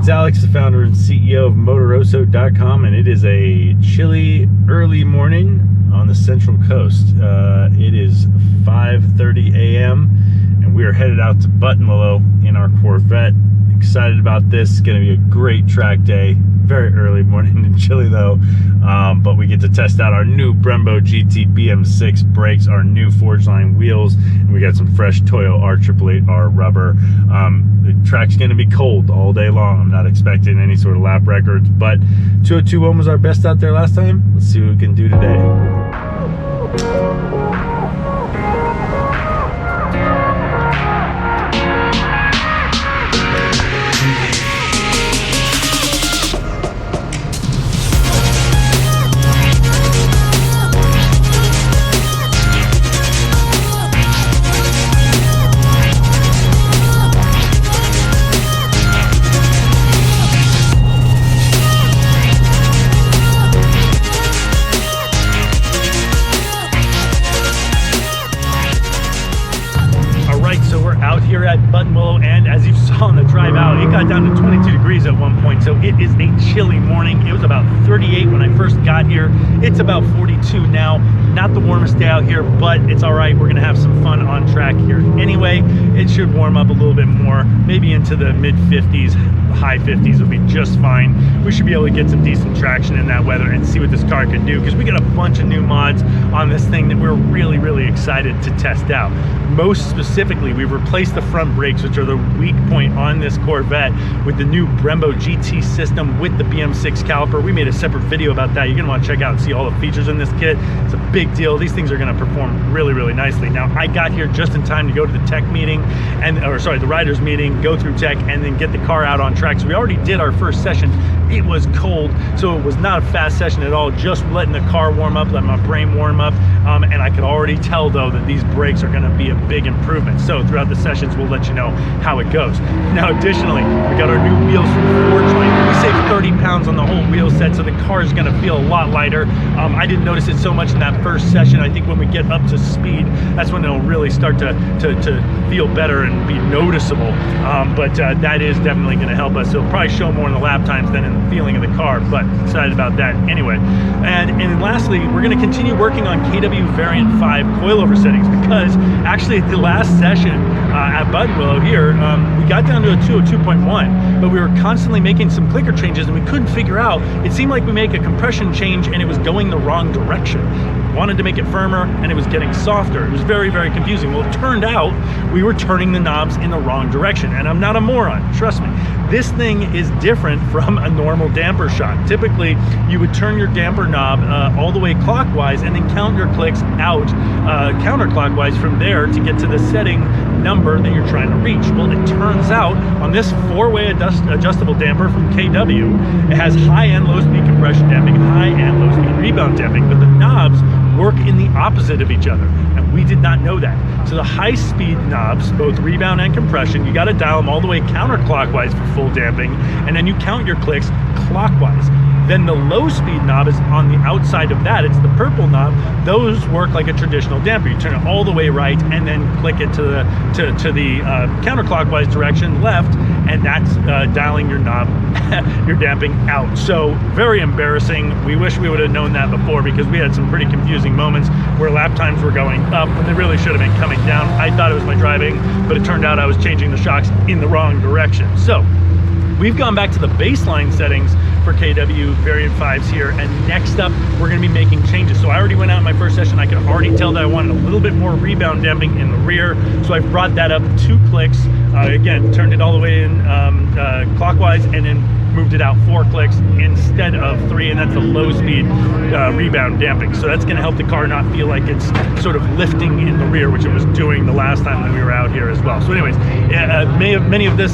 It's Alex, the founder and CEO of Motoroso.com, and it is a chilly early morning on the Central Coast. It is 5:30 a.m. and we are headed out to Buttonwillow in our Corvette. Excited about this. It's going to be a great track day. Very early morning and chilly though, but we get to test out our new Brembo GT BM6 brakes, our new Forgeline wheels, and we got some fresh Toyo R888R rubber. The track's going to be cold all day long. I'm not expecting any sort of lap records, but 202.1 was our best out there last time. Let's see what we can do today. Out here at Buttonwillow, and as you saw on the drive out, it got down to 22 degrees at one point, so it is a chilly morning. It was about 38 when I first got here. It's about 42 now. Not the warmest day out here, but it's all right. We're gonna have some fun on track here anyway. It should warm up a little bit more, maybe into the mid 50s. High 50s will be just fine. We should be able to get some decent traction in that weather and see what this car can do, because we got a bunch of new mods on this thing that we're really excited to test out. Most specifically, we've replaced the front brakes, which are the weak point on this Corvette, with the new Brembo GT system with the BM6 caliper. We made a separate video about that. You're gonna want to check out and see all the features in this kit. It's a big deal. These things are gonna perform really nicely. Now, I got here just in time to go to the tech meeting, the riders meeting, go through tech, and then get the car out on track. So we already did our first session. It was cold, so it was not a fast session at all, just letting the car warm up, letting my brain warm up, and I could already tell though that these brakes are gonna be a big improvement. So throughout the sessions, we'll let you know how it goes. Now, additionally, we got our new wheels from Forgeline. We saved 30 pounds on the whole wheel set, so the car is gonna feel a lot lighter. I didn't notice it so much in that first session. I think when we get up to speed, that's when it'll really start to feel better and be noticeable. But that is definitely gonna help us. It'll probably show more in the lap times than in the feeling of the car, but excited about that anyway. And then lastly, we're going to continue working on KW Variant 5 coilover settings, because actually at the last session at Buttonwillow here, we got down to a 202.1, but we were constantly making some clicker changes and we couldn't figure out. It seemed like we make a compression change and it was going the wrong direction. Wanted to make it firmer and it was getting softer. It was very confusing. Well, it turned out we were turning the knobs in the wrong direction, and I'm not a moron, trust me. This thing is different from a normal damper shock. Typically, you would turn your damper knob all the way clockwise and then count your clicks out counterclockwise from there to get to the setting number that you're trying to reach. Well, it turns out on this four-way adjustable damper from KW, it has high and low speed compression damping, high and low speed rebound damping, but the knobs work in the opposite of each other, and we did not know that. So the high speed knobs, both rebound and compression, you got to dial them all the way counterclockwise for full damping, and then you count your clicks clockwise. Then the low speed knob is on the outside of that. It's the purple knob. Those work like a traditional damper. You turn it all the way right and then click it to the counterclockwise direction left, and that's dialing your knob, your damping out. So very embarrassing. We wish we would have known that before, because we had some pretty confusing moments where lap times were going up when they really should have been coming down. I thought it was my driving, but it turned out I was changing the shocks in the wrong direction. So we've gone back to the baseline settings for KW Variant 5s here, and next up we're going to be making changes. So I already went out in my first session. I could already tell that I wanted a little bit more rebound damping in the rear, so I've brought that up 2 clicks. Again, turned it all the way in clockwise, and then moved it out 4 clicks instead of 3, and that's the low speed rebound damping. So that's going to help the car not feel like it's sort of lifting in the rear, which it was doing the last time that we were out here as well. So anyways,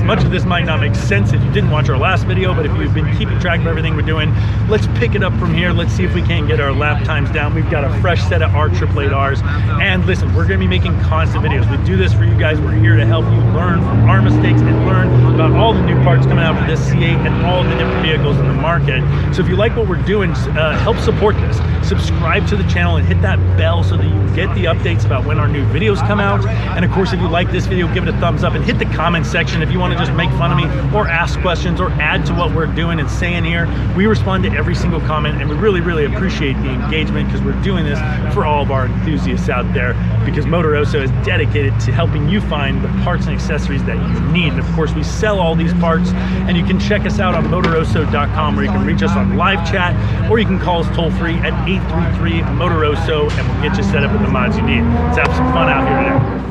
much of this might not make sense if you didn't watch our last video, but if you've been keeping track of everything we're doing, let's pick it up from here. Let's see if we can get our lap times down. We've got a fresh set of R888Rs, and listen, we're going to be making constant videos. We do this for you guys. We're here to help you learn from our mistakes and learn about all the new parts coming out for this C8 and all the different vehicles in the market. So if you like what we're doing, help support this. Subscribe to the channel and hit that bell so that you get the updates about when our new videos come out. And of course, if you like this video, give it a thumbs up and hit the comment section if you want to just make fun of me or ask questions or add to what we're doing and saying here. We respond to every single comment, and we really, really appreciate the engagement because we're doing this for all of our enthusiasts out there, because Motoroso is dedicated to helping you find the parts and accessories that you need. And of course, we sell all these parts, and you can check us out on Motoroso.com, where you can reach us on live chat, or you can call us toll free at 833-MOTOROSO, and we'll get you set up with the mods you need. Let's have some fun out here today.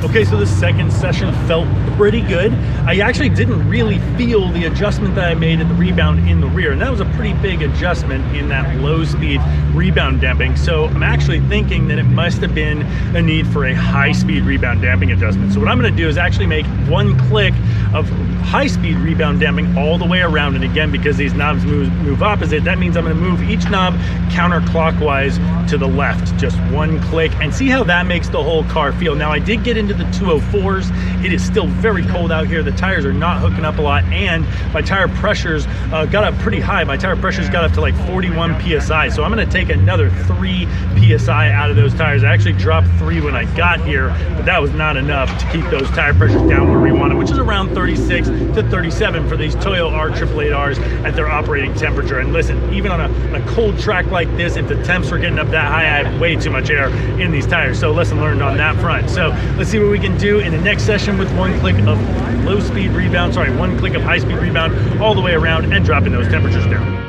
Okay, so the second session felt pretty good. I actually didn't really feel the adjustment that I made at the rebound in the rear, and that was a pretty big adjustment in that low speed rebound damping. So I'm actually thinking that it must have been a need for a high speed rebound damping adjustment. So what I'm gonna do is actually make one click of high speed rebound damping all the way around. And again, because these knobs move opposite, that means I'm gonna move each knob counterclockwise to the left, just one click, and see how that makes the whole car feel. Now, I did get into the 204s. It is still very cold out here. The tires are not hooking up a lot, and my tire pressures got up pretty high. My tire pressures got up to like 41 PSI. So I'm gonna take another 3 PSI out of those tires. I actually dropped 3 when I got here, but that was not enough to keep those tire pressures down where we want them, which is around 36 to 37 for these Toyo R888Rs at their operating temperature. And listen, even on a cold track like this, if the temps were getting up that high, I have way too much air in these tires. So lesson learned on that front. So let's see what we can do in the next session with one click of low speed rebound, one click of high speed rebound all the way around and dropping those temperatures down.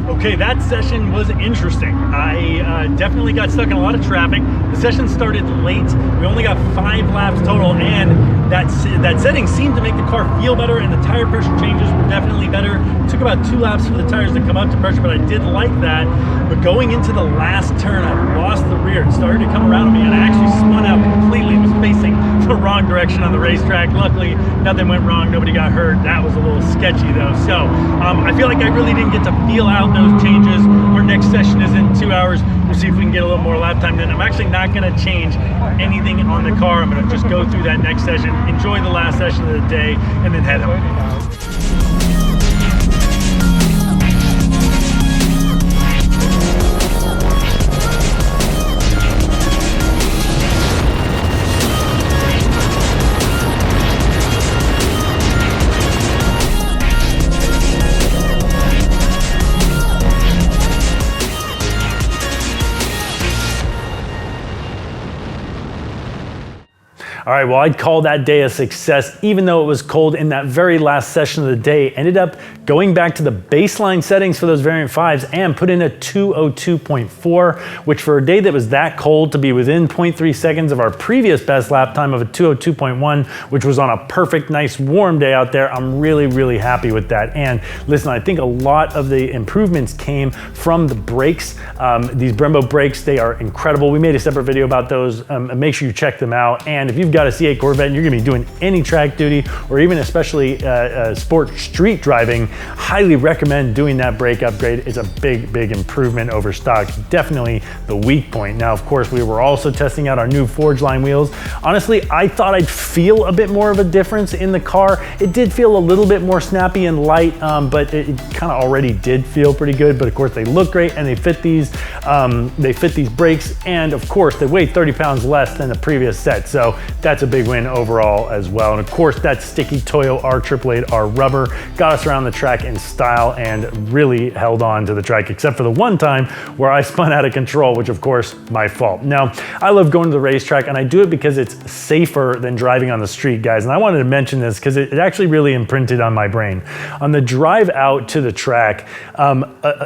Okay, that session was interesting. I definitely got stuck in a lot of traffic. The session started late. We only got 5 laps total, and that setting seemed to make the car feel better, and the tire pressure changes were definitely better. It took about 2 laps for the tires to come up to pressure, but I did like that. But going into the last turn, I lost the rear. It started to come around me, and I actually spun out completely. It was facing the wrong direction on the racetrack. Luckily, nothing went wrong. Nobody got hurt. That was a little sketchy, though. So I feel like I really didn't get to feel out those changes. Our next session is in 2 hours. We'll see if we can get a little more lap time then. I'm actually not going to change anything on the car. I'm going to just go through that next session, enjoy the last session of the day, and then head home. All right, well, I'd call that day a success, even though it was cold in that very last session of the day. Ended up going back to the baseline settings for those variant 5s and put in a 202.4, which for a day that was that cold to be within 0.3 seconds of our previous best lap time of a 202.1, which was on a perfect, nice, warm day out there, I'm really, really happy with that. And listen, I think a lot of the improvements came from the brakes. These Brembo brakes, they are incredible. We made a separate video about those. Make sure you check them out. And if you've got a C8 Corvette and you're gonna be doing any track duty or even especially sport street driving, highly recommend doing that brake upgrade. It's a big, big improvement over stock. Definitely the weak point. Now, of course, we were also testing out our new Forgeline wheels. Honestly, I thought I'd feel a bit more of a difference in the car. It did feel a little bit more snappy and light, but it kind of already did feel pretty good. But of course, they look great and they fit these They fit these brakes, and of course they weigh 30 pounds less than the previous set, so that's a big win overall as well. And of course that sticky Toyo R888R rubber got us around the track in style and really held on to the track, except for the one time where I spun out of control, which of course my fault. Now, I love going to the racetrack, and I do it because it's safer than driving on the street, guys. And I wanted to mention this because it actually really imprinted on my brain. On the drive out to the track,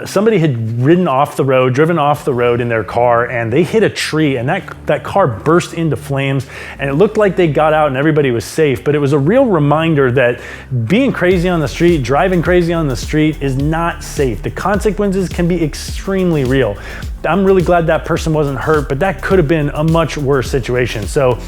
somebody had driven off the road in their car, and they hit a tree, and that car burst into flames, and it looked like they got out and everybody was safe. But it was a real reminder that being crazy on the street, driving crazy on the street is not safe. The consequences can be extremely real. I'm really glad that person wasn't hurt, but that could have been a much worse situation. So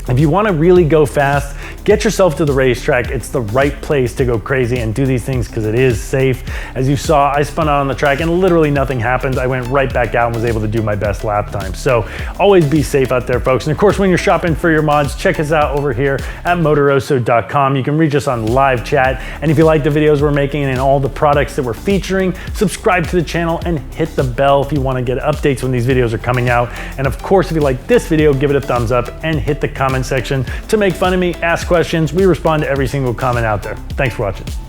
if you want to really go fast, get yourself to the racetrack. It's the right place to go crazy and do these things because it is safe. As you saw, I spun out on the track and literally nothing happened. I went right back out and was able to do my best lap time. So always be safe out there, folks. And of course, when you're shopping for your mods, check us out over here at Motoroso.com. You can reach us on live chat. And if you like the videos we're making and all the products that we're featuring, subscribe to the channel and hit the bell if you want to get updates when these videos are coming out. And of course, if you like this video, give it a thumbs up and hit the comment section to make fun of me, ask questions. We respond to every single comment out there. Thanks for watching.